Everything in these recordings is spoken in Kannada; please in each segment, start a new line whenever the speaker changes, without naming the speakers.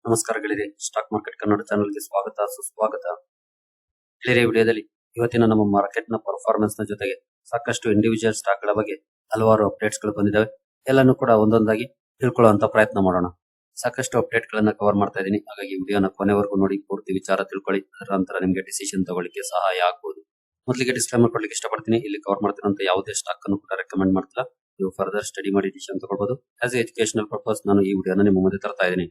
ನಮಸ್ಕಾರ ಗೆಳೆಯರೆ, ಸ್ಟಾಕ್ ಮಾರ್ಕೆಟ್ ಕನ್ನಡ ಚಾನೆಲ್ಗೆ ಸ್ವಾಗತ ಸುಸ್ವಾಗತ. ಗೆಳೆಯರೆ, ವಿಡಿಯೋದಲ್ಲಿ ಇವತ್ತಿನ ನಮ್ಮ ಮಾರ್ಕೆಟ್ ನ ಪರ್ಫಾರ್ಮೆನ್ಸ್ ನ ಜೊತೆಗೆ ಸಾಕಷ್ಟು ಇಂಡಿವಿಜುವಲ್ ಸ್ಟಾಕ್ ಗಳ ಬಗ್ಗೆ ಹಲವಾರು ಅಪ್ಡೇಟ್ಸ್ ಗಳು ಬಂದಿದ್ದಾವೆ. ಎಲ್ಲಾನು ಕೂಡ ಒಂದೊಂದಾಗಿ ತಿಳ್ಕೊಳ್ಳುವಂತ ಪ್ರಯತ್ನ ಮಾಡೋಣ. ಸಾಕಷ್ಟು ಅಪ್ಡೇಟ್ ಗಳನ್ನ ಕವರ್ ಮಾಡ್ತಾ ಇದ್ದೀನಿ, ಹಾಗಾಗಿ ವಿಡಿಯೋನ ಕೊನೆವರೆಗೂ ನೋಡಿ ಪೂರ್ತಿ ವಿಚಾರ ತಿಳ್ಕೊಳ್ಳಿ. ಅದರ ನಂತರ ನಿಮಗೆ ಡಿಸಿಷನ್ ತಗೊಳ್ಳಿಕ್ಕೆ ಸಹಾಯ ಆಗಬಹುದು. ಮೊದಲಿಗೆ ಡಿಸ್ಕ್ಲೇಮರ್ ಕೊಡ್ಲಿಕ್ಕೆ ಇಷ್ಟಪಡ್ತೀನಿ. ಇಲ್ಲಿ ಕವರ್ ಮಾಡ್ತಿರುವಂತ ಯಾವುದೇ ಸ್ಟಾಕ್ ಅನ್ನು ಕೂಡ ರೆಕಮೆಂಡ್ ಮಾಡ್ತಿಲ್ಲ. ನೀವು ಫರ್ದರ್ ಸ್ಟಡಿ ಮಾಡಿ ಡಿಸಿಷನ್ ತಗೊಳ್ಬಹುದು. ಆಸ್ ಎಜುಕೇಶನಲ್ ಪರ್ಪಸ್ ನಾನು ಈ ವಿಡಿಯೋನ ನಿಮ್ಮ ಮುಂದೆ ತರ್ತಾ ಇದ್ದೀನಿ.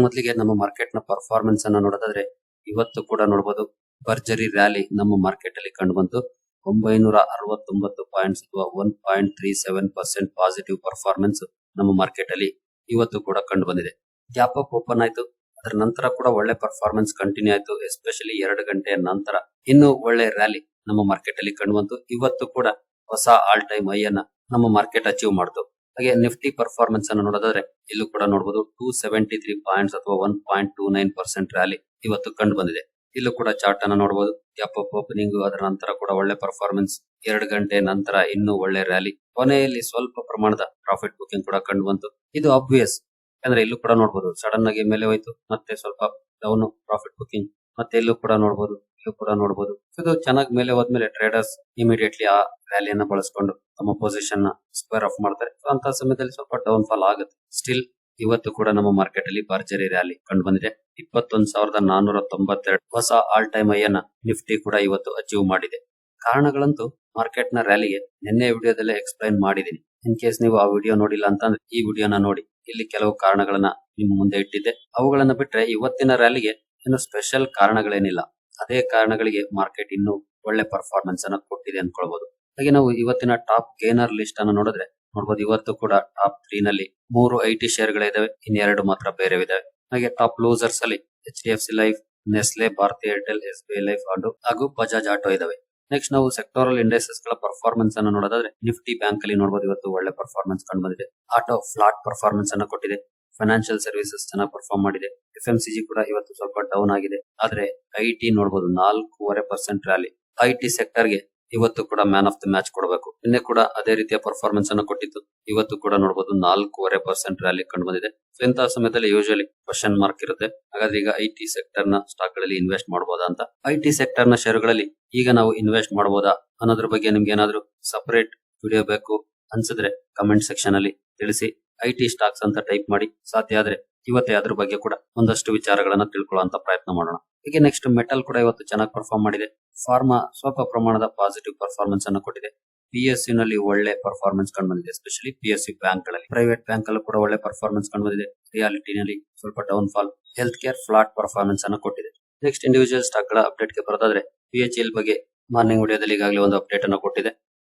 ಮೊದಲಿಗೆ ನಮ್ಮ ಮಾರ್ಕೆಟ್ ನ ಪರ್ಫಾರ್ಮೆನ್ಸ್ ಅನ್ನ ನೋಡೋದಾದ್ರೆ, ಇವತ್ತು ಕೂಡ ನೋಡಬಹುದು ಭರ್ಜರಿ ರ್ಯಾಲಿ ನಮ್ಮ ಮಾರ್ಕೆಟ್ ಅಲ್ಲಿ ಕಂಡು ಬಂತು. 969 ಪಾಯಿಂಟ್ಸ್ ಅಥವಾ 1.37% ಪಾಸಿಟಿವ್ ಪರ್ಫಾರ್ಮೆನ್ಸ್ ನಮ್ಮ ಮಾರ್ಕೆಟ್ ಅಲ್ಲಿ ಇವತ್ತು ಕೂಡ ಕಂಡು ಬಂದಿದೆ. ಗ್ಯಾಪ್ ಅಪ್ ಓಪನ್ ಆಯ್ತು, ಅದರ ನಂತರ ಕೂಡ ಒಳ್ಳೆ ಪರ್ಫಾರ್ಮೆನ್ಸ್ ಕಂಟಿನ್ಯೂ ಆಯ್ತು. ಎಸ್ಪೆಷಲಿ 2 ಗಂಟೆಯ ನಂತರ ಇನ್ನು ಒಳ್ಳೆ ರ್ಯಾಲಿ ನಮ್ಮ ಮಾರ್ಕೆಟ್ ಅಲ್ಲಿ ಕಂಡು ಬಂತು. ಇವತ್ತು ಕೂಡ ಹೊಸ ಆಲ್ ಟೈಮ್ ಹೈ ಅನ್ನ ನಮ್ಮ ಮಾರ್ಕೆಟ್ ಅಚೀವ್ ಮಾಡ್ತು. ಹಾಗೆ ನಿಫ್ಟಿ ಪರ್ಫಾರ್ಮೆನ್ಸ್ ಅನ್ನು ನೋಡೋದಾದ್ರೆ, ಇಲ್ಲೂ ಕೂಡ ನೋಡಬಹುದು 273 ಪಾಯಿಂಟ್ಸ್ ಅಥವಾ 1.29% ರ್ಯಾಲಿ ಇವತ್ತು ಕಂಡು ಬಂದಿದೆ. ಇಲ್ಲೂ ಕೂಡ ಚಾರ್ಟ್ ಅನ್ನು ನೋಡಬಹುದು. ಗ್ಯಾಪ್ ಅಪ್ ಓಪನಿಂಗ್, ಅದರ ನಂತರ ಕೂಡ ಒಳ್ಳೆ ಪರ್ಫಾರ್ಮೆನ್ಸ್, 2 ಗಂಟೆ ನಂತರ ಇನ್ನೂ ಒಳ್ಳೆ ರ್ಯಾಲಿ, ಕೊನೆಯಲ್ಲಿ ಸ್ವಲ್ಪ ಪ್ರಮಾಣದ ಪ್ರಾಫಿಟ್ ಬುಕಿಂಗ್ ಕೂಡ ಕಂಡು ಬಂತು. ಇದು ಆಬ್ವಿಯಸ್, ಯಾಕಂದ್ರೆ ಇಲ್ಲೂ ಕೂಡ ನೋಡಬಹುದು ಸಡನ್ ಆಗಿ ಮೇಲೆ ಹೋಯ್ತು, ಮತ್ತೆ ಸ್ವಲ್ಪ ಡೌನ್ ಪ್ರಾಫಿಟ್ ಬುಕಿಂಗ್, ಮತ್ತೆ ಇಲ್ಲೂ ಕೂಡ ನೋಡಬಹುದು, ಇಲ್ಲೂ ಕೂಡ ನೋಡಬಹುದು. ಇದು ಚೆನ್ನಾಗಿ ಮೇಲೆ ಹೋದ್ಮೇಲೆ ಟ್ರೇಡರ್ಸ್ ಇಮಿಡಿಯೇಟ್ಲಿ ಆ ರ್ಯಾಲಿಯನ್ನ ಬಳಸಿಕೊಂಡು ತಮ್ಮ ಪೊಸಿಷನ್ ನ ಸ್ಕ್ವೇರ್ ಆಫ್ ಮಾಡ್ತಾರೆ. ಅಂತ ಸಮಯದಲ್ಲಿ ಸ್ವಲ್ಪ ಡೌನ್ ಫಾಲ್ ಆಗುತ್ತೆ. ಸ್ಟಿಲ್ ಇವತ್ತು ಕೂಡ ನಮ್ಮ ಮಾರ್ಕೆಟ್ ಅಲ್ಲಿ ಭರ್ಜರಿ ರ್ಯಾಲಿ ಕಂಡು ಬಂದಿದೆ. 21,492 ಹೊಸ ಆಲ್ ಟೈಮ್ ಹೈ ಅನ್ನ ನಿಫ್ಟಿ ಕೂಡ ಇವತ್ತು ಅಚೀವ್ ಮಾಡಿದೆ. ಕಾರಣಗಳಂತೂ ಮಾರ್ಕೆಟ್ ನ ರ್ಯಾಲಿಗೆ ನಿನ್ನೆ ವಿಡಿಯೋದಲ್ಲೇ ಎಕ್ಸ್ಪ್ಲೈನ್ ಮಾಡಿದೀನಿ. ಇನ್ ಕೇಸ್ ನೀವು ಆ ವಿಡಿಯೋ ನೋಡಿಲ್ಲ ಅಂತಂದ್ರೆ ಈ ವಿಡಿಯೋನ ನೋಡಿ. ಇಲ್ಲಿ ಕೆಲವು ಕಾರಣಗಳನ್ನ ನಿಮ್ಮ ಮುಂದೆ ಇಟ್ಟಿದ್ದೆ. ಅವುಗಳನ್ನ ಬಿಟ್ರೆ ಇವತ್ತಿನ ರ್ಯಾಲಿಗೆ ಇನ್ನು ಸ್ಪೆಷಲ್ ಕಾರಣಗಳೇನಿಲ್ಲ. ಅದೇ ಕಾರಣಗಳಿಗೆ ಮಾರ್ಕೆಟ್ ಇನ್ನೂ ಒಳ್ಳೆ ಪರ್ಫಾರ್ಮೆನ್ಸ್ ಅನ್ನ ಕೊಟ್ಟಿದೆ ಅನ್ಕೊಳ್ಬಹುದು. ಹಾಗೆ ನಾವು ಇವತ್ತಿನ ಟಾಪ್ ಗೇನರ್ ಲಿಸ್ಟ್ ಅನ್ನು ನೋಡಿದ್ರೆ ನೋಡಬಹುದು, ಇವತ್ತು ಕೂಡ ಟಾಪ್ 3 ನಲ್ಲಿ 3 ಐಟಿ ಶೇರ್ ಗಳಿದಾವೆ, ಇನ್ನೆರಡು ಮಾತ್ರ ಬೇರೆವಿದಾವೆ. ಹಾಗೆ ಟಾಪ್ ಲೂಸರ್ಸ್ ಅಲ್ಲಿ HDFC life, Nestle, Bharti Airtel, SBI life ಹಾಗೂ ಬಜಾಜ್ ಆಟೋ ಇದಾವೆ. ನೆಕ್ಸ್ಟ್ ನಾವು ಸೆಕ್ಟೋರಲ್ ಇಂಡೈಸಸ್ ಗಳ ಪರ್ಫಾರ್ಮೆನ್ಸ್ ಅನ್ನು ನೋಡೋದಾದ್ರೆ, ನಿಫ್ಟಿ ಬ್ಯಾಂಕ್ ಅಲ್ಲಿ ನೋಡಬಹುದು ಇವತ್ತು ಒಳ್ಳೆ ಪರ್ಫಾರ್ಮೆನ್ಸ್ ಕಂಡು ಬಂದಿದೆ. ಆಟೋ ಫ್ಲಾಟ್ ಪರ್ಫಾರ್ಮೆನ್ಸ್ ಅನ್ನು ಕೊಟ್ಟಿದೆ. ಫೈನಾನ್ಷಿಯಲ್ ಸರ್ವಿಸಸ್ ಚೆನ್ನಾಗಿ ಪರ್ಫಾರ್ಮ್ ಮಾಡಿದೆ. FMCG ಕೂಡ ಇವತ್ತು ಸ್ವಲ್ಪ ಡೌನ್ ಆಗಿದೆ. ಆದ್ರೆ ಐಟಿ ನೋಡಬಹುದು 4.5% ರ್ಯಾಲಿ. ಐಟಿ ಸೆಕ್ಟರ್ ಗೆ ಇವತ್ತು ಕೂಡ ಮ್ಯಾನ್ ಆಫ್ ದ ಮ್ಯಾಚ್ ಕೊಡಬೇಕು. ನಿನ್ನೆ ಕೂಡ ಅದೇ ರೀತಿಯ ಪರ್ಫಾರ್ಮೆನ್ಸ್ ಅನ್ನು ಕೊಟ್ಟಿತ್ತು. ಇವತ್ತು ಕೂಡ ನೋಡಬಹುದು 4.5% ರ್ಯಾಲಿ ಕಂಡು ಬಂದಿದೆ. ಇಂತಹ ಸಮಯದಲ್ಲಿ ಯೂಶುವಲಿ ಕ್ವಶನ್ ಮಾರ್ಕ್ ಇರುತ್ತೆ. ಹಾಗಾದ್ರೆ ಈಗ ಐಟಿ ಸೆಕ್ಟರ್ ನ ಸ್ಟಾಕ್ ಗಳಲ್ಲಿ ಇನ್ವೆಸ್ಟ್ ಮಾಡಬಹುದಾ ಅಂತ. ಐಟಿ ಸೆಕ್ಟರ್ ನ ಷೇರುಗಳಲ್ಲಿ ಈಗ ನಾವು ಇನ್ವೆಸ್ಟ್ ಮಾಡಬಹುದಾ ಅನ್ನೋದ್ರ ಬಗ್ಗೆ ನಿಮ್ಗೆ ಏನಾದ್ರು ಸಪರೇಟ್ ವಿಡಿಯೋ ಬೇಕು ಅನ್ಸಿದ್ರೆ ಕಮೆಂಟ್ ಸೆಕ್ಷನ್ ಅಲ್ಲಿ ತಿಳಿಸಿ. ಐಟಿ ಸ್ಟಾಕ್ಸ್ ಅಂತ ಟೈಪ್ ಮಾಡಿ. ಸಾಧ್ಯ ಆದ್ರೆ ಇವತ್ತೇ ಅದ್ರ ಬಗ್ಗೆ ಕೂಡ ಒಂದಷ್ಟು ವಿಚಾರಗಳನ್ನ ತಿಳ್ಕೊಳ್ಳುವಂತ ಪ್ರಯತ್ನ ಮಾಡೋಣ. ಹೀಗೆ ನೆಕ್ಸ್ಟ್ ಮೆಟಲ್ ಕೂಡ ಇವತ್ತು ಚೆನ್ನಾಗಿ ಪರ್ಫಾರ್ಮ್ ಮಾಡಿದೆ. ಫಾರ್ಮಾ ಸ್ವಲ್ಪ ಪ್ರಮಾಣದ ಪಾಸಿಟಿವ್ ಪರ್ಫಾರ್ಮೆನ್ಸ್ ಅನ್ನು ಕೊಟ್ಟಿದೆ. PSU ನಲ್ಲಿ ಒಳ್ಳೆ ಪರ್ಫಾರ್ಮೆನ್ಸ್ ಕಂಡು ಬಂದಿದೆ. ಎಸ್ಪೆಷಲಿ PSU ಬ್ಯಾಂಕ್ ಗಳಲ್ಲಿ. ಪ್ರೈವೇಟ್ ಬ್ಯಾಂಕ್ ಅಲ್ಲೂ ಕೂಡ ಒಳ್ಳೆ ಪರ್ಫಾರ್ಮೆನ್ಸ್ ಕಂಡು ಬಂದಿದೆ. ರಿಯಾಲಿಟಿ ನಲ್ಲಿ ಸ್ವಲ್ಪ down fall. Health care flat performance ಅನ್ನು ಕೊಟ್ಟಿದೆ. ನೆಕ್ಸ್ಟ್ ಇಂಡಿವಿಜುವಲ್ ಸ್ಟಾಕ್ ಗಳ ಅಪ್ಡೇಟ್ ಗೆ ಬರೋದಾದ್ರೆ, PHL ಬಗ್ಗೆ ಮಾರ್ನಿಂಗ್ ವಿಡಿಯೋದಲ್ಲಿ ಈಗಾಗಲೇ ಒಂದು ಅಪ್ಡೇಟ್ ಅನ್ನು ಕೊಟ್ಟಿದೆ.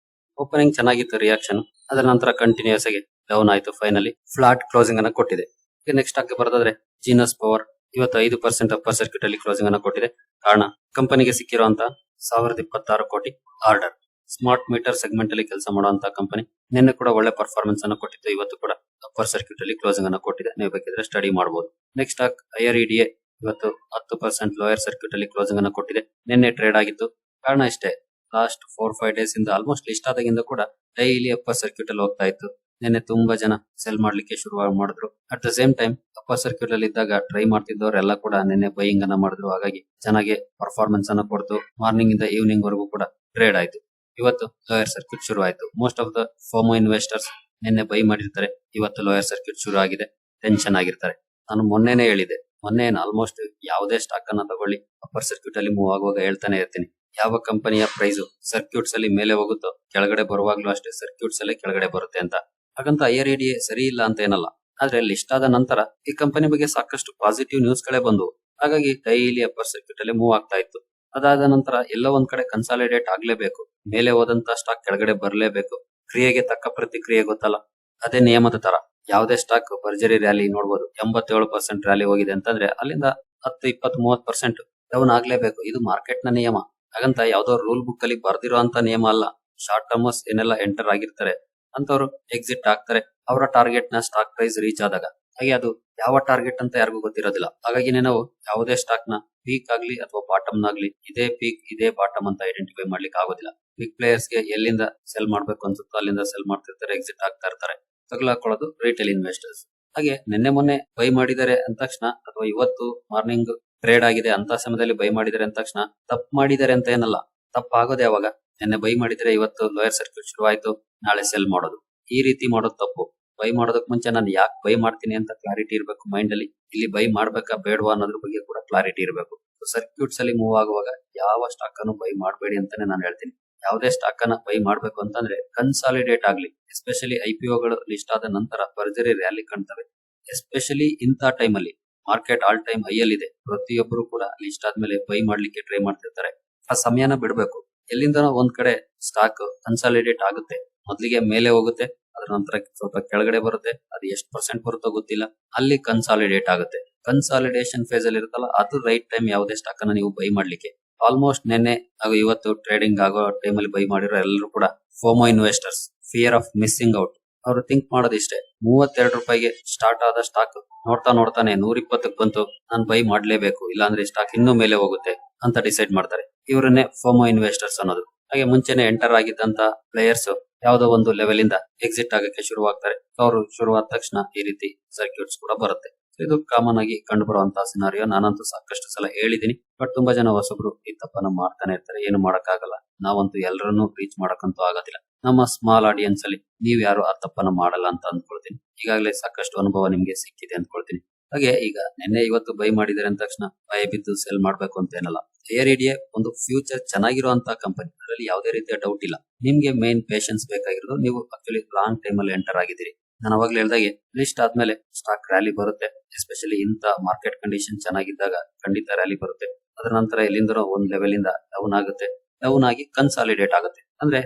ಓಪನಿಂಗ್ ಚೆನ್ನಾಗಿತ್ತು, ರಿಯಾಕ್ಷನ್, ಅದರ ನಂತರ ಕಂಟಿನ್ಯೂಸ್ ಆಗಿ ಡೌನ್ ಆಯ್ತು. ಫೈನಲಿ ಫ್ಲಾಟ್ ಕ್ಲೋಸಿಂಗ್ ಅನ್ನು ಕೊಟ್ಟಿದೆ. ನೆಕ್ಸ್ಟ್ ಆಗಿ ಬರೋದಾದ್ರೆ ಜೀನಸ್ ಪವರ್ ಇವತ್ತು 5% ಅಪ್ಪರ್ ಸರ್ಕ್ಯೂಟ್ ಅಲ್ಲಿ ಕ್ಲೋಸಿಂಗ್ ಅನ್ನು ಕೊಟ್ಟಿದೆ. ಕಾರಣ ಕಂಪನಿಗೆ ಸಿಕ್ಕಿರುವಂತಹ 1026 ಕೋಟಿ ಆರ್ಡರ್. ಸ್ಮಾರ್ಟ್ ಮೀಟರ್ ಸೆಗ್ಮೆಂಟ್ ಅಲ್ಲಿ ಕೆಲಸ ಮಾಡುವಂತಹ ಕಂಪನಿ. ನಿನ್ನೆ ಕೂಡ ಒಳ್ಳೆ ಪರ್ಫಾರ್ಮೆನ್ಸ್ ಅನ್ನು ಕೊಟ್ಟಿತ್ತು. ಇವತ್ತು ಕೂಡ ಅಪ್ಪರ್ ಸರ್ಕ್ಯೂಟ್ ಅಲ್ಲಿ ಕ್ಲೋಸಿಂಗ್ ಅನ್ನು ಕೊಟ್ಟಿದೆ. ನೀವು ಬೇಕಿದ್ರೆ ಸ್ಟಡಿ ಮಾಡಬಹುದು. ನೆಕ್ಸ್ಟ್ ಸ್ಟಾಕ್ IREDA ಇವತ್ತು 10% ಲೋಯರ್ ಸರ್ಕ್ಯೂಟ್ ಅಲ್ಲಿ ಕ್ಲೋಸಿಂಗ್ ಅನ್ನು ಕೊಟ್ಟಿದೆ. ನಿನ್ನೆ ಟ್ರೇಡ್ ಆಗಿತ್ತು. ಕಾರಣ ಇಷ್ಟೇ, ಲಾಸ್ಟ್ 4-5 ಡೇಸ್ ಇಂದ ಆಲ್ಮೋಸ್ಟ್ ಲಿಸ್ಟ್ ಆದಾಗಿಂದ ಕೂಡ ಡೈಲಿ ಅಪ್ಪರ್ ಸರ್ಕ್ಯೂಟ್ ಅಲ್ಲಿ ಹೋಗ್ತಾ ಇತ್ತು. ನಿನ್ನೆ ತುಂಬಾ ಜನ ಸೆಲ್ ಮಾಡ್ಲಿಕ್ಕೆ ಶುರು ಮಾಡಿದ್ರು. At the same time upper circuit ಅಲ್ಲಿ ಇದ್ದಾಗ ಟ್ರೈ ಮಾಡ್ತಿದ್ದವರೆಲ್ಲ ಕೂಡ ನಿನ್ನೆ ಬೈಯಿಂಗ್ ಅನ್ನ ಮಾಡಿದ್ರು. ಹಾಗಾಗಿ ಚೆನ್ನಾಗಿ ಪರ್ಫಾರ್ಮೆನ್ಸ್ ಅನ್ನ ಕೊಡ್ತು. ಮಾರ್ನಿಂಗ್ ಇಂದ ಈವ್ನಿಂಗ್ ವರೆಗೂ ಕೂಡ ಟ್ರೇಡ್ ಆಯ್ತು. ಇವತ್ತು ಲೋಯರ್ ಸರ್ಕ್ಯೂಟ್ ಶುರು ಆಯ್ತು. Most of the FOMO investors ನಿನ್ನೆ ಬೈ ಮಾಡಿರ್ತಾರೆ. ಇವತ್ತು ಲೋಯರ್ ಸರ್ಕ್ಯೂಟ್ ಶುರು ಆಗಿದೆ. ಟೆನ್ಷನ್ ಆಗಿರ್ತಾರೆ. ನಾನು ಮೊನ್ನೆನೇ ಹೇಳಿದೆ, ಮೊನ್ನೆ ಆಲ್ಮೋಸ್ಟ್ ಯಾವುದೇ ಸ್ಟಾಕ್ ಅನ್ನ ತಗೊಳ್ಳಿ ಅಪ್ಪರ್ ಸರ್ಕ್ಯೂಟ್ ಅಲ್ಲಿ ಮೂವ್ ಆಗುವಾಗ ಹೇಳ್ತಾನೆ ಇರ್ತೀನಿ. ಯಾವ ಕಂಪನಿಯ ಪ್ರೈಸ್ ಸರ್ಕ್ಯೂಟ್ಸ್ ಅಲ್ಲಿ ಮೇಲೆ ಹೋಗುತ್ತೋ ಕೆಳಗಡೆ ಬರುವಾಗ್ಲೂ ಅಷ್ಟೇ ಸರ್ಕ್ಯೂಟ್ಸ್ ಅಲ್ಲಿ ಕೆಳಗಡೆ ಬರುತ್ತೆ ಅಂತ. ಹಾಗಂತ IREDA ಸರಿ ಇಲ್ಲ ಅಂತ ಏನಲ್ಲ. ಆದ್ರೆ ಲಿಸ್ಟ್ ಆದ ನಂತರ ಈ ಕಂಪನಿ ಬಗ್ಗೆ ಸಾಕಷ್ಟು ಪಾಸಿಟಿವ್ ನ್ಯೂಸ್ ಗಳೇ ಬಂದವು. ಹಾಗಾಗಿ ಡೈಲಿ ಅಪ್ಪರ್ ಸರ್ಕ್ಯೂಟ್ ಅಲ್ಲಿ ಮೂವ್ ಆಗ್ತಾ ಇತ್ತು. ಅದಾದ ನಂತರ ಎಲ್ಲೋ ಒಂದ್ ಕಡೆ ಕನ್ಸಾಲಿಡೇಟ್ ಆಗ್ಲೇಬೇಕು. ಮೇಲೆ ಹೋದಂತ ಸ್ಟಾಕ್ ಕೆಳಗಡೆ ಬರಲೇಬೇಕು. ಕ್ರಿಯೆಗೆ ತಕ್ಕ ಪ್ರತಿಕ್ರಿಯೆ ಗೊತ್ತಲ್ಲ, ಅದೇ ನಿಯಮದ ತರ. ಯಾವುದೇ ಸ್ಟಾಕ್ ಭರ್ಜರಿ ರ್ಯಾಲಿ ನೋಡಬಹುದು. 87% ರ್ಯಾಲಿ ಹೋಗಿದೆ ಅಂತಂದ್ರೆ ಅಲ್ಲಿಂದ 10, 20, 30% ಡೌನ್ ಆಗ್ಲೇಬೇಕು. ಇದು ಮಾರ್ಕೆಟ್ ನ ನಿಯಮ. ಹಾಗಂತ ಯಾವ್ದೋ ರೂಲ್ ಬುಕ್ ಅಲ್ಲಿ ಬರ್ದಿರುವಂತ ನಿಯಮ ಅಲ್ಲ. ಶಾರ್ಟ್ ಟರ್ಮರ್ಸ್ ಏನೆಲ್ಲ ಎಂಟರ್ ಆಗಿರ್ತಾರೆ ಅಂತವ್ರು ಎಕ್ಸಿಟ್ ಆಗ್ತಾರೆ ಅವರ ಟಾರ್ಗೆಟ್ ನ ಸ್ಟಾಕ್ ಪ್ರೈಸ್ ರೀಚ್ ಆದಾಗ. ಹಾಗೆ ಅದು ಯಾವ ಟಾರ್ಗೆಟ್ ಅಂತ ಯಾರಿಗೂ ಗೊತ್ತಿರೋದಿಲ್ಲ. ಹಾಗಾಗಿ ನಾವು ಯಾವುದೇ ಸ್ಟಾಕ್ ನ ಪೀಕ್ ಆಗ್ಲಿ ಅಥವಾ ಬಾಟಮ್ ನಾಗ್ಲಿ ಇದೇ ಪೀಕ್ ಇದೇ ಬಾಟಮ್ ಅಂತ ಐಡೆಂಟಿಫೈ ಮಾಡ್ಲಿಕ್ಕೆ ಆಗೋದಿಲ್ಲ. ಬಿಗ್ ಪ್ಲೇಯರ್ಸ್ ಗೆ ಎಲ್ಲಿಂದ ಸೆಲ್ ಮಾಡ್ಬೇಕು ಅನ್ಸುತ್ತೋ ಅಲ್ಲಿಂದ ಸೆಲ್ ಮಾಡ್ತಿರ್ತಾರೆ, ಎಕ್ಸಿಟ್ ಆಗ್ತಾ ಇರ್ತಾರೆ. ತಗಲಾಕೊಳ್ಳೋದು ರಿಟೇಲ್ ಇನ್ವೆಸ್ಟರ್ಸ್. ಹಾಗೆ ನಿನ್ನೆ ಮೊನ್ನೆ ಬೈ ಮಾಡಿದ್ದಾರೆ ಅಂದ ತಕ್ಷಣ ಅಥವಾ ಇವತ್ತು ಮಾರ್ನಿಂಗ್ ಟ್ರೇಡ್ ಆಗಿದೆ ಅಂತ ಸಮಯದಲ್ಲಿ ಬೈ ಮಾಡಿದ್ದಾರೆ ಅಂದ ತಕ್ಷಣ ತಪ್ಪು ಮಾಡಿದ್ದಾರೆ ಅಂತ ಏನಲ್ಲ. ತಪ್ಪಾಗೋದೇ ಯಾವಾಗ? ನಿನ್ನೆ ಬೈ ಮಾಡಿದ್ರೆ ಇವತ್ತು ಲೋಯರ್ ಸರ್ಕ್ಯೂಟ್ ಶುರುವಾಯ್ತು, ನಾಳೆ ಸೆಲ್ ಮಾಡೋದು. ಈ ರೀತಿ ಮಾಡೋದು ತಪ್ಪು. ಬೈ ಮಾಡೋದಕ್ ಮುಂಚೆ ನಾನು ಯಾಕೆ ಬೈ ಮಾಡ್ತೀನಿ ಅಂತ ಕ್ಲಾರಿಟಿ ಇರಬೇಕು ಮೈಂಡ್ ಅಲ್ಲಿ. ಇಲ್ಲಿ ಬೈ ಮಾಡ್ಬೇಕಾ ಬೇಡವಾ ಅನ್ನೋದ್ರ ಬಗ್ಗೆ ಕೂಡ ಕ್ಲಾರಿಟಿ ಇರಬೇಕು. ಸರ್ಕ್ಯೂಟ್ಸ್ ಅಲ್ಲಿ ಮೂವ್ ಆಗುವಾಗ ಯಾವ ಸ್ಟಾಕ್ ಅನ್ನು ಬೈ ಮಾಡಬೇಡಿ ಅಂತಾನೆ ನಾನು ಹೇಳ್ತೀನಿ. ಯಾವುದೇ ಸ್ಟಾಕ್ ಅನ್ನ ಬೈ ಮಾಡ್ಬೇಕು ಅಂತಂದ್ರೆ ಕನ್ಸಾಲಿಡೇಟ್ ಆಗ್ಲಿ, ಎಸ್ಪೆಷಲಿ ಐಪಿಒಗಳು ಲಿಸ್ಟ್ ಆದ ನಂತರ ಭರ್ಜರಿ ರ್ಯಾಲಿ ಕಾಣ್ತವೆ. ಎಸ್ಪೆಷಲಿ ಇಂಥ ಟೈಮ್ ಅಲ್ಲಿ ಮಾರ್ಕೆಟ್ ಆಲ್ ಟೈಮ್ ಹೈ ಅಲ್ಲಿ ಇದೆ. ಪ್ರತಿಯೊಬ್ಬರು ಕೂಡ ಲಿಸ್ಟ್ ಆದ್ಮೇಲೆ ಬೈ ಮಾಡ್ಲಿಕ್ಕೆ ಟ್ರೈ ಮಾಡ್ತಿರ್ತಾರೆ. ಆ ಸಮಯನ ಬಿಡಬೇಕು. ಎಲ್ಲಿಂದ ಒಂದ್ ಕಡೆ ಸ್ಟಾಕ್ ಕನ್ಸಾಲಿಡೇಟ್ ಆಗುತ್ತೆ, ಮೊದಲಿಗೆ ಮೇಲೆ ಹೋಗುತ್ತೆ, ಅದರ ನಂತರ ಸ್ವಲ್ಪ ಕೆಳಗಡೆ ಬರುತ್ತೆ, ಅದು ಎಷ್ಟು ಪರ್ಸೆಂಟ್ ಬರುತ್ತೋ ಗೊತ್ತಿಲ್ಲ, ಅಲ್ಲಿ ಕನ್ಸಾಲಿಡೇಟ್ ಆಗುತ್ತೆ. ಕನ್ಸಾಲಿಡೇಷನ್ ಫೇಸ್ ಅಲ್ಲಿ ಇರುತ್ತಲ್ಲ, ಅದು ರೈಟ್ ಟೈಮ್ ಯಾವುದೇ ಸ್ಟಾಕ್ ಅನ್ನ ನೀವು ಬೈ ಮಾಡ್ಲಿಕ್ಕೆ. ಆಲ್ಮೋಸ್ಟ್ ನಿನ್ನೆ ಹಾಗೂ ಇವತ್ತು ಟ್ರೇಡಿಂಗ್ ಆಗೋ ಟೈಮ್ ಅಲ್ಲಿ ಬೈ ಮಾಡಿರೋ ಎಲ್ಲರೂ ಕೂಡ FOMO investors, fear of missing out. ಅವರು ಥಿಂಕ್ ಮಾಡೋದಿಷ್ಟೇ, 32 ರೂಪಾಯಿಗೆ ಸ್ಟಾರ್ಟ್ ಆದ ಸ್ಟಾಕ್ ನೋಡ್ತಾನೆ 120ಕ್ಕೆ ಬಂತು, ನಾನು ಬೈ ಮಾಡ್ಲೇಬೇಕು, ಇಲ್ಲಾಂದ್ರೆ ಸ್ಟಾಕ್ ಇನ್ನೂ ಮೇಲೆ ಹೋಗುತ್ತೆ ಅಂತ ಡಿಸೈಡ್ ಮಾಡ್ತಾರೆ. ಇವರನ್ನೇ ಫೋಮೋ ಇನ್ವೆಸ್ಟರ್ಸ್ ಅನ್ನೋದು. ಹಾಗೆ ಮುಂಚೆನೆ ಎಂಟರ್ ಆಗಿದ್ದಂತ ಪ್ಲೇಯರ್ಸ್ ಯಾವುದೋ ಒಂದು ಲೆವೆಲ್ ಇಂದ ಎಕ್ಸಿಟ್ ಆಗಕ್ಕೆ ಶುರುವಾಗ್ತಾರೆ. ಅವರು ಶುರುವಾದ ತಕ್ಷಣ ಈ ರೀತಿ ಸರ್ಕ್ಯೂಟ್ಸ್ ಕೂಡ ಬರುತ್ತೆ. ಇದು ಕಾಮನ್ ಆಗಿ ಕಂಡು ಬರುವಂತಹ ಸಿನಾರಿಯೋ. ನಾನಂತೂ ಸಾಕಷ್ಟು ಸಲ ಹೇಳಿದೀನಿ, ಬಟ್ ತುಂಬಾ ಜನ ಹೊಸಬ್ರು ಈ ತಪ್ಪನ್ನ ಮಾಡ್ತಾನೆ ಇರ್ತಾರೆ. ಏನು ಮಾಡಕ್ಕಾಗಲ್ಲ, ನಾವಂತೂ ಎಲ್ಲರನ್ನೂ ರೀಚ್ ಮಾಡಕ್ಕಂತೂ ಆಗೋದಿಲ್ಲ. ನಮ್ಮ ಸ್ಮಾಲ್ ಆಡಿಯನ್ಸ್ ಅಲ್ಲಿ ನೀವ್ ಯಾರು ಆ ತಪ್ಪನ್ನ ಮಾಡಲ್ಲ ಅಂತ ಅಂದ್ಕೊಳ್ತೀನಿ. ಈಗಾಗಲೇ ಸಾಕಷ್ಟು ಅನುಭವ ನಿಮ್ಗೆ ಸಿಕ್ಕಿದೆ ಅಂದ್ಕೊಳ್ತೀನಿ. ಹಾಗೆ ಈಗ ನಿನ್ನೆ ಇವತ್ತು ಬೈ ಮಾಡಿದರೆ ಅಂದ ತಕ್ಷಣ ಭಯ ಬಿದ್ದು ಸೆಲ್ ಮಾಡ್ಬೇಕು ಅಂತ ಏನಲ್ಲ. ಎಆರ್ಇಡಿಎ ಒಂದು ಫ್ಯೂಚರ್ ಚೆನ್ನಾಗಿರುವಂತಹ ಕಂಪನಿ, ಅದರಲ್ಲಿ ಯಾವುದೇ ರೀತಿಯ ಡೌಟ್ ಇಲ್ಲ. ನಿಮ್ಗೆ ಮೇನ್ ಪೇಷನ್ಸ್ ಬೇಕಾಗಿರೋದು. ನೀವು ಆಕ್ಚುಲಿ ಲಾಂಗ್ ಟೈಮ್ ಅಲ್ಲಿ ಎಂಟರ್ ಆಗಿದ್ದೀರಿ. ನಾನು ಅವಾಗ್ಲೇ ಹೇಳ್ದಾಗೆ ಲಿಸ್ಟ್ ಆದ್ಮೇಲೆ ಸ್ಟಾಕ್ ರ್ಯಾಲಿ ಬರುತ್ತೆ. ಎಸ್ಪೆಷಲಿ ಇಂತ ಮಾರ್ಕೆಟ್ ಕಂಡೀಷನ್ ಚೆನ್ನಾಗಿದ್ದಾಗ ಖಂಡಿತ ರ್ಯಾಲಿ ಬರುತ್ತೆ. ಅದರ ನಂತರ ಎಲ್ಲಿಂದ ಒಂದ್ ಲೆವೆಲ್ ಇಂದ ಡೌನ್ ಆಗುತ್ತೆ, ಡೌನ್ ಆಗಿ ಕನ್ಸಾಲಿಡೇಟ್ ಆಗುತ್ತೆ. ಅಂದ್ರೆ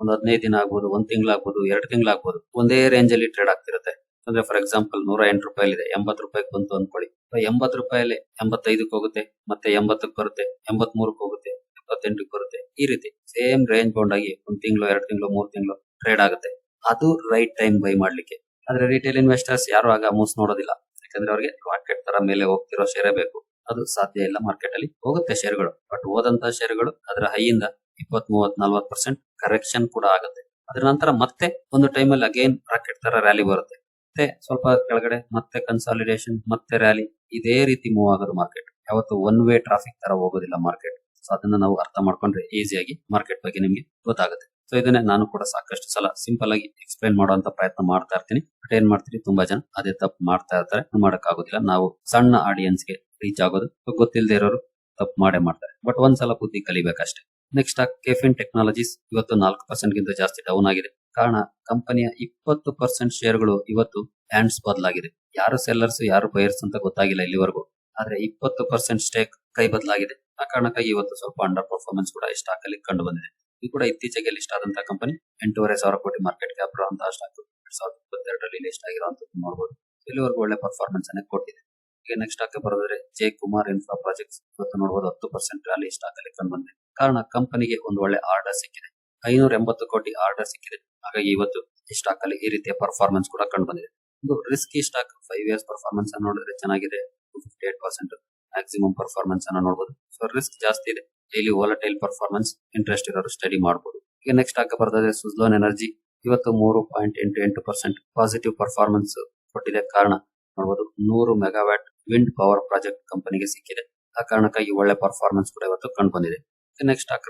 ಒಂದು 15 ದಿನ ಆಗ್ಬೋದು, 1 ತಿಂಗಳಾಗ್ಬೋದು, 2 ತಿಂಗಳಾಗ್ಬೋದು, ಒಂದೇ ರೇಂಜ್ ಅಲ್ಲಿ ಟ್ರೇಡ್ ಆಗ್ತಿರುತ್ತೆ. ಅಂದ್ರೆ ಫಾರ್ ಎಕ್ಸಾಂಪಲ್ 108 ರೂಪಾಯಿ ಇದೆ, 80 ರೂಪಾಯಿಗೆ ಬಂತು ಅನ್ಕೊಳ್ಳಿ. 80 ರೂಪಾಯಲ್ಲಿ 85ಕ್ಕೆ ಹೋಗುತ್ತೆ, ಮತ್ತೆ 80ಕ್ಕೆ ಬರುತ್ತೆ, 83ಕ್ಕೆ ಹೋಗುತ್ತೆ, 78ಕ್ಕೆ ಬರುತ್ತೆ. ಈ ರೀತಿ ಸೇಮ್ ರೇಂಜ್ ಬೌಂಡ್ ಆಗಿ 1 ತಿಂಗಳು, 2 ತಿಂಗಳು, 3 ತಿಂಗಳು ಟ್ರೇಡ್ ಆಗುತ್ತೆ. ಅದು ರೈಟ್ ಟೈಮ್ ಬೈ ಮಾಡ್ಲಿಕ್ಕೆ. ಆದ್ರೆ ರಿಟೇಲ್ ಇನ್ವೆಸ್ಟರ್ಸ್ ಯಾರು ಆಗ ಮೂಸ್ ನೋಡೋದಿಲ್ಲ. ಯಾಕಂದ್ರೆ ಅವ್ರಿಗೆ ರಾಕೆಟ್ ತರ ಮೇಲೆ ಹೋಗ್ತಿರೋ ಶೇರೇ ಬೇಕು. ಅದು ಸಾಧ್ಯ ಇಲ್ಲ. ಮಾರ್ಕೆಟ್ ಅಲ್ಲಿ ಹೋಗುತ್ತೆ ಶೇರ್ಗಳು, ಬಟ್ ಹೋದಂತಹ ಶೇರ್ಗಳು ಅದರ ಹೈಯಿಂದ 20, 30, 40% ಕರೆಕ್ಷನ್ ಕೂಡ ಆಗುತ್ತೆ. ಅದರ ನಂತರ ಮತ್ತೆ ಒಂದು ಟೈಮ್ ಅಲ್ಲಿ ಅಗೇನ್ ರಾಕೆಟ್ ತರ ರ್ಯಾಲಿ ಬರುತ್ತೆ, ಮತ್ತೆ ಸ್ವಲ್ಪ ಕೆಳಗಡೆ, ಮತ್ತೆ ಕನ್ಸಾಲಿಡೇಷನ್, ಮತ್ತೆ ರ್ಯಾಲಿ. ಇದೇ ರೀತಿ ಮೂವ್ ಆಗೋದು ಮಾರ್ಕೆಟ್. ಯಾವತ್ತು ಒನ್ ವೇ ಟ್ರಾಫಿಕ್ ತರ ಹೋಗೋದಿಲ್ಲ ಮಾರ್ಕೆಟ್. ಸೊ ಅದನ್ನ ನಾವು ಅರ್ಥ ಮಾಡ್ಕೊಂಡ್ರೆ ಈಸಿಯಾಗಿ ಮಾರ್ಕೆಟ್ ಬಗ್ಗೆ ನಿಮ್ಗೆ ಗೊತ್ತಾಗುತ್ತೆ. ಸೊ ಇದನ್ನೇ ನಾನು ಕೂಡ ಸಾಕಷ್ಟು ಸಲ ಸಿಂಪಲ್ ಆಗಿ ಎಕ್ಸ್ಪ್ಲೈನ್ ಮಾಡುವಂತ ಪ್ರಯತ್ನ ಮಾಡ್ತಾ ಇರ್ತೀನಿ. ಬಟ್ ಏನ್ ಮಾಡ್ತೀರಿ, ತುಂಬಾ ಜನ ಅದೇ ತಪ್ಪು ಮಾಡ್ತಾ ಇರ್ತಾರೆ. ಮಾಡಕ್ ಆಗೋದಿಲ್ಲ. ನಾವು ಸಣ್ಣ ಆಡಿಯನ್ಸ್ ಗೆ ರೀಚ್ ಆಗೋದು ಗೊತ್ತಿಲ್ಲದೆ ಇರೋರು ತಪ್ಪು ಮಾಡೇ ಮಾಡ್ತಾರೆ. ಬಟ್ ಒಂದ್ಸಲ ಬುದ್ಧಿ ಕಲಿಬೇಕಷ್ಟೇ. ನೆಕ್ಸ್ಟ್ ಕೆಫಿನ್ ಟೆಕ್ನಾಲಜೀಸ್ ಇವತ್ತು 4% ಗಿಂತ ಜಾಸ್ತಿ ಡೌನ್ ಆಗಿದೆ. ಕಾರಣ ಕಂಪನಿಯ 20% ಶೇರ್ಗಳು ಇವತ್ತು ಹ್ಯಾಂಡ್ಸ್ ಬದಲಾಗಿದೆ. ಯಾರು ಸೆಲ್ಲರ್ಸ್ ಯಾರು ಬಯರ್ಸ್ ಅಂತ ಗೊತ್ತಾಗಿಲ್ಲ ಇಲ್ಲಿವರೆಗೂ. ಆದ್ರೆ 20% ಸ್ಟೇಕ್ ಕೈ ಬದಲಾಗಿದೆ. ಆ ಕಾರಣಕ್ಕಾಗಿ ಇವತ್ತು ಸ್ವಲ್ಪ ಅಂಡರ್ ಪರ್ಫಾರ್ಮೆನ್ಸ್ ಕೂಡ ಈ ಸ್ಟಾಕ್ ಅಲ್ಲಿ ಕಂಡು ಬಂದಿದೆ. ಇದು ಕೂಡ ಇತ್ತೀಚೆಗೆ ಲಿಸ್ಟ್ ಆದಂತಹ ಕಂಪನಿ. 8,500 ಕೋಟಿ ಮಾರ್ಕೆಟ್ ಕ್ಯಾಪ್ ಇರುವಂತಹ ಸ್ಟಾಕ್ 2022ರಲ್ಲಿ ಲಿಸ್ಟ್ ಆಗಿರುವಂತದ್ದು ನೋಡಬಹುದು. ಇಲ್ಲಿವರೆಗೂ ಒಳ್ಳೆ ಪರ್ಫಾರ್ಮೆನ್ಸ್ ಅನ್ನು ಕೊಟ್ಟಿದೆ. ಈಗ ನೆಕ್ಸ್ಟ್ ಸ್ಟಾಕ್ ಬರೋದ್ರೆ ಜೆ ಕುಮಾರ್ ಇನ್ಫ್ರಾ ಪ್ರಾಜೆಕ್ಟ್ಸ್. ಇವತ್ತು ನೋಡಬಹುದು 10% ರ್ಯಾಲಿ ಸ್ಟಾಕ್ ಅಲ್ಲಿ ಕಂಡು ಬಂದಿದೆ. ಕಾರಣ ಕಂಪನಿಗೆ ಒಂದು ಒಳ್ಳೆ ಆರ್ಡರ್ ಸಿಕ್ಕಿದೆ. 580 ಕೋಟಿ ಆರ್ಡರ್ ಸಿಕ್ಕಿದೆ. ಹಾಗಾಗಿ ಇವತ್ತು ಈ ಸ್ಟಾಕ್ ಅಲ್ಲಿ ಈ ರೀತಿಯ ಪರ್ಫಾರ್ಮೆನ್ಸ್ ಕೂಡ ಕಂಡು ಬಂದಿದೆ. ಒಂದು ರಿಸ್ಕಿ ಸ್ಟಾಕ್. 5 ಇಯರ್ಸ್ ಪರ್ಫಾರ್ಮೆನ್ಸ್ ಅನ್ನು ನೋಡಿದ್ರೆ ಚೆನ್ನಾಗಿದೆ, 58% ಮ್ಯಾಕ್ಸಿಮಮ್ ಪರ್ಫಾರ್ಮೆನ್ಸ್ ಅನ್ನು ನೋಡಬಹುದು. ಸೊ ರಿಸ್ಕ್ ಜಾಸ್ತಿ ಇದೆ. ಡೈಲಿ ವಾಲಟೈಲ್ ಪರ್ಫಾರ್ಮೆನ್ಸ್ ಇಂಟ್ರೆಸ್ಟ್ ಇರೋರು ಸ್ಟಡಿ ಮಾಡಬಹುದು. ಈಗ ನೆಕ್ಸ್ಟ್ ಸ್ಟಾಕ್ ಬರೋದಾದ್ರೆ ಸುಜ್ಲೋನ್ ಎನರ್ಜಿ. ಇವತ್ತು 3.88% ಪಾಸಿಟಿವ್ ಪರ್ಫಾರ್ಮೆನ್ಸ್ ಕೊಟ್ಟಿದೆ. ಕಾರಣ ನೋಡಬಹುದು, 100 ಮೆಗಾವ್ಯಾಟ್ ವಿಂಡ್ ಪವರ್ ಪ್ರಾಜೆಕ್ಟ್ ಕಂಪನಿಗೆ ಸಿಕ್ಕಿದೆ. ಆ ಕಾರಣಕ್ಕಾಗಿ ಒಳ್ಳೆ ಪರ್ಫಾರ್ಮೆನ್ಸ್ ಕೂಡ ಇವತ್ತು ಕಂಡು ಬಂದಿದೆ. ನೆಕ್ಸ್ಟ್ ಸ್ಟಾಕ್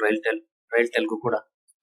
ರೈಲ್ಟೆಲ್ಗೂ ಕೂಡ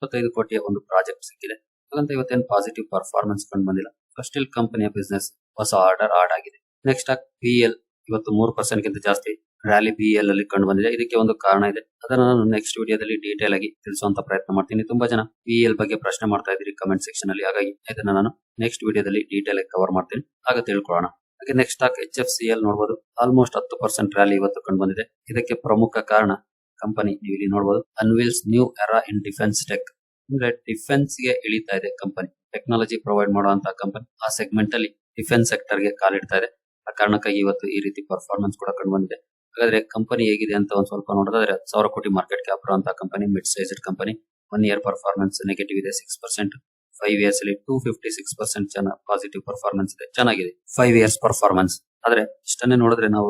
25 ಕೋಟಿಯ ಒಂದು ಪ್ರಾಜೆಕ್ಟ್ ಸಿಕ್ಕಿದೆ. ಹಾಗಂತ ಇವತ್ತೇನು ಪಾಸಿಟಿವ್ ಪರ್ಫಾರ್ಮೆನ್ಸ್ ಕಂಡು ಬಂದಿಲ್ಲ. ಸ್ಟಿಲ್ ಕಂಪನಿಯ ಬಿಸ್ನೆಸ್ ಹೊಸ ಆರ್ಡರ್ ಆಗಿದೆ. Next stock BL. ಇವತ್ತು 3% ಗಿಂತ ಜಾಸ್ತಿ ರ್ಯಾಲಿ ಬಿಎಲ್ ಅಲ್ಲಿ ಕಂಡು ಬಂದಿದೆ. ಇದಕ್ಕೆ ಒಂದು ಕಾರಣ ಇದೆ, ಅದನ್ನ ನಾನು ನೆಕ್ಸ್ಟ್ ವಿಡಿಯೋದಲ್ಲಿ ಡೀಟೇಲ್ ಆಗಿ ತಿಳಿಸುವಂತ ಪ್ರಯತ್ನ ಮಾಡ್ತೀನಿ. ತುಂಬಾ ಜನ ಬಿಎಲ್ ಬಗ್ಗೆ ಪ್ರಶ್ನೆ ಮಾಡ್ತಾ ಇದ್ದೀರಿ ಕಮೆಂಟ್ ಸೆಕ್ಷನ್ ಅಲ್ಲಿ. ಹಾಗಾಗಿ ಇದನ್ನ ನಾನು ನೆಕ್ಸ್ಟ್ ವಿಡಿಯೋದಲ್ಲಿ ಡೀಟೇಲ್ ಆಗಿ ಕವರ್ ಮಾಡ್ತೀನಿ, ಆಗ ತಿಳ್ಕೊಳ್ಳೋಣ. ಹಾಗೆ ನೆಕ್ಸ್ಟ್ ಸ್ಟಾಕ್ HFCL ನೋಡಬಹುದು. ಆಲ್ಮೋಸ್ಟ್ 10% ರ್ಯಾಲಿ ಇವತ್ತು ಕಂಡು ಬಂದಿದೆ. ಇದಕ್ಕೆ ಪ್ರಮುಖ ಕಾರಣ ಕಂಪನಿ ನೀವು ಇಲ್ಲಿ ನೋಡಬಹುದು, anvils new era in defence tech. ಅಂದ್ರೆ ಡಿಫೆನ್ಸ್ ಗೆ ಇಳಿತಾ ಇದೆ ಕಂಪನಿ. ಟೆಕ್ನಾಲಜಿ ಪ್ರೊವೈಡ್ ಮಾಡುವಂತಹ ಕಂಪನಿ ಆ ಸೆಗ್ಮೆಂಟ್ ಅಲ್ಲಿ ಡಿಫೆನ್ಸ್ ಸೆಕ್ಟರ್ ಗೆ ಕಾಲಿಡ್ತಾ ಇದೆ. ಆ ಕಾರಣಕ್ಕಾಗಿ ಇವತ್ತು ಈ ರೀತಿ ಪರ್ಫಾರ್ಮೆನ್ಸ್ ಕೂಡ ಕಂಡು ಬಂದಿದೆ. ಹಾಗಾದ್ರೆ ಕಂಪನಿ ಹೇಗಿದೆ ಅಂತ ಒಂದ್ ಸ್ವಲ್ಪ ನೋಡೋದಾದ್ರೆ 1,000 ಕೋಟಿ ಮಾರ್ಕೆಟ್ ಕ್ಯಾಪ್ ಇರುವಂತಹ company, mid sized company. 1 year performance negative ಇದೆ 6%. 5 ಇಯರ್ಸ್ ಅಲ್ಲಿ 256% ಪಾಸಿಟಿವ್ ಪರ್ಫಾರ್ಮೆನ್ಸ್ ಇದೆ. ಚೆನ್ನಾಗಿದೆ 5 ಇಯರ್ಸ್ ಪರ್ಫಾರ್ಮೆನ್ಸ್. ಆದ್ರೆ ಇಷ್ಟನ್ನೇ ನೋಡಿದ್ರೆ ನಾವು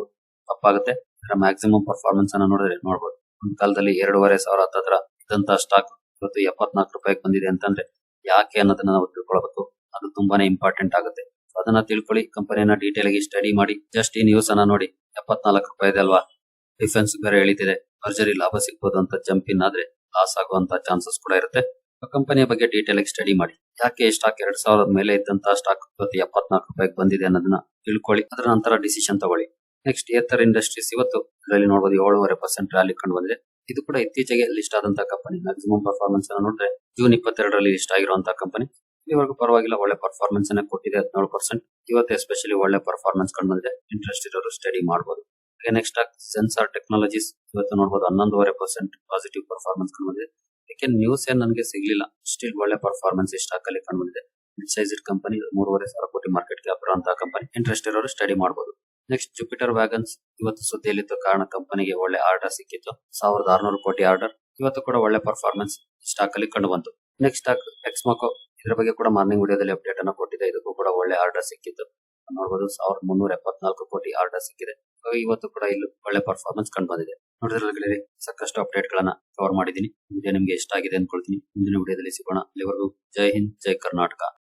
ತಪ್ಪಾಗುತ್ತೆ. ಮ್ಯಾಕ್ಸಿಮಮ್ ಪರ್ಫಾರ್ಮೆನ್ಸ್ ಅನ್ನ ನೋಡಬಹುದು. ಒಂದು ಕಾಲದಲ್ಲಿ 2,500 ಹತ್ರ ಇದ್ದಂತಹ ಸ್ಟಾಕ್ ಇವತ್ತು 74 ರೂಪಾಯಿಗೆ ಬಂದಿದೆ ಅಂತಂದ್ರೆ ಯಾಕೆ ಅನ್ನೋದನ್ನ ನಾವು ತಿಳ್ಕೊಳ್ಬೇಕು. ಅದು ತುಂಬಾನೇ ಇಂಪಾರ್ಟೆಂಟ್ ಆಗುತ್ತೆ. ಅದನ್ನ ತಿಳ್ಕೊಳ್ಳಿ, ಕಂಪನಿಯನ್ನ ಡೀಟೇಲ್ ಆಗಿ ಸ್ಟಡಿ ಮಾಡಿ. ಜಸ್ಟ್ ಈ ನ್ಯೂಸ್ ಅನ್ನ ನೋಡಿ, 74 ರೂಪಾಯಿ ಅಲ್ವಾ, ಡಿಫೆನ್ಸ್ ಬೇರೆ ಇಳಿತಿದೆ, ಭರ್ಜರಿ ಲಾಭ ಸಿಗ್ಬೋದು ಅಂತ ಜಂಪ್ ಇನ್ ಆದ್ರೆ ಲಾಸ್ ಆಗುವಂತ ಚಾನ್ಸಸ್ ಕೂಡ ಇರುತ್ತೆ. ಕಂಪನಿಯ ಬಗ್ಗೆ ಡೀಟೇಲ್ ಆಗಿ ಸ್ಟಡಿ ಮಾಡಿ. ಯಾಕೆ ಈ ಸ್ಟಾಕ್ 2000 ಮೇಲೆ ಇದ್ದಂತಹ ಸ್ಟಾಕ್ ಇವತ್ತು 74 ರೂಪಾಯಿಗೆ ಬಂದಿದೆ ಅನ್ನೋದನ್ನ ತಿಳ್ಕೊಳ್ಳಿ. ಅದರ ನಂತರ ಡಿಸಿಷನ್ ತಗೊಳ್ಳಿ. ನೆಕ್ಸ್ಟ್ ಏತರ್ ಇಂಡಸ್ಟ್ರೀಸ್ ಇವತ್ತು ಇದರಲ್ಲಿ ನೋಡಬಹುದು 7.5% ರ್ಯಾಲಿ ಕಂಡು ಬಂದಿದೆ. ಇದು ಕೂಡ ಇತ್ತೀಚೆಗೆ ಲಿಸ್ಟ್ ಆದಂತಹ ಕಂಪನಿ. ಮ್ಯಾಕ್ಸಿಮಮ್ ಪರ್ಫಾರ್ಮೆನ್ಸ್ ಅನ್ನು ನೋಡಿದ್ರೆ ಜೂನ್ 22ರಲ್ಲಿ ಲಿಸ್ಟ್ ಆಗಿರುವಂತಹ ಕಂಪನಿ. ಇಲ್ಲಿವರೆಗೂ ಪರವಾಗಿಲ್ಲ, ಒಳ್ಳೆ ಪರ್ಫಾರ್ಮೆನ್ಸ್ ಅನ್ನ ಕೊಟ್ಟಿದೆ, 17%. ಇವತ್ತು ಎಸ್ಪೆಷಲಿ ಒಳ್ಳೆ ಪರ್ಫಾರ್ಮೆನ್ಸ್ ಕಂಡು ಬಂದಿದೆ. ಇಂಟ್ರೆಸ್ಟ್ ಇರೋರು ಸ್ಟಡಿ ಮಾಡಬಹುದು. ನೆಕ್ಸ್ಟ್ ಸೆನ್ಸಾರ್ ಟೆಕ್ನಾಲಜೀಸ್ ಇವತ್ತು ನೋಡಬಹುದು 11.5% ಪಾಸಿಟಿವ್ ಪರ್ಫಾರ್ಮೆನ್ಸ್ ಕಂಡು ಬಂದಿದೆ. ಯಾಕೆ ನ್ಯೂಸ್ ಏನ್ ನನಗೆ ಸಿಗ್ಲಿಲ್ಲ, ಸ್ಟಿಲ್ ಒಳ್ಳೆ ಪರ್ಫಾರ್ಮೆನ್ಸ್ ಈ ಸ್ಟಾಕ್ ಅಲ್ಲಿ ಕಂಡು ಬಂದಿದೆ. ಮಿಡ್ ಸೈಜ್ ಕಂಪನಿ, 3,500 ಕೋಟಿ ಮಾರ್ಕೆಟ್ ಕ್ಯಾಪ್ ಇರುವಂತಹ ಕಂಪನಿ. ಇಂಟ್ರೆಸ್ಟ್ ಇರೋರು ಸ್ಟಡಿ ಮಾಡಬಹುದು. ನೆಕ್ಸ್ಟ್ ಜುಪಿಟರ್ ವ್ಯಾಗನ್ಸ್ ಇವತ್ತು ಸುದ್ದಿಯಲ್ಲಿತ್ತು, ಕಾರಣ ಕಂಪನಿಗೆ ಒಳ್ಳೆ ಆರ್ಡರ್ ಸಿಕ್ಕಿತ್ತು, 1,600 ಕೋಟಿ ಆರ್ಡರ್. ಇವತ್ತು ಕೂಡ ಒಳ್ಳೆ ಪರ್ಫಾರ್ಮೆನ್ಸ್ ಸ್ಟಾಕ್ ಅಲ್ಲಿ ಕಂಡು ಬಂತು. ನೆಕ್ಸ್ಟ್ ಸ್ಟಾಕ್ ಎಕ್ಸ್ಮಾಕೋ, ಇದರ ಬಗ್ಗೆ ಕೂಡ ಮಾರ್ನಿಂಗ್ ವಿಡಿಯೋದಲ್ಲಿ ಅಪ್ಡೇಟ್ ಅನ್ನು ಕೊಟ್ಟಿದೆ. ಇದಕ್ಕೂ ಕೂಡ ಒಳ್ಳೆ ಆರ್ಡರ್ ಸಿಕ್ಕಿತ್ತು, ನೋಡಬಹುದು 1,374 ಕೋಟಿ ಆರ್ಡರ್ ಸಿಕ್ಕಿದೆ. ಇವತ್ತು ಕೂಡ ಇಲ್ಲಿ ಒಳ್ಳೆ ಪರ್ಫಾರ್ಮೆನ್ಸ್ ಕಂಡು ಬಂದಿದೆ. ನೋಡಿದ್ರೆ ಸಾಕಷ್ಟು ಅಪ್ಡೇಟ್ ಗಳನ್ನ ಕವರ್ ಮಾಡಿದೀನಿ. ವಿಡಿಯೋ ನಿಮ್ಗೆ ಇಷ್ಟ ಆಗಿದೆ ಅನ್ಕೊಳ್ತೀನಿ. ಮುಂದಿನ ವಿಡಿಯೋದಲ್ಲಿ ಸಿಗೋಣ. ಅಲ್ಲಿವರೆಗೂ ಜೈ ಹಿಂದ್, ಜೈ ಕರ್ನಾಟಕ.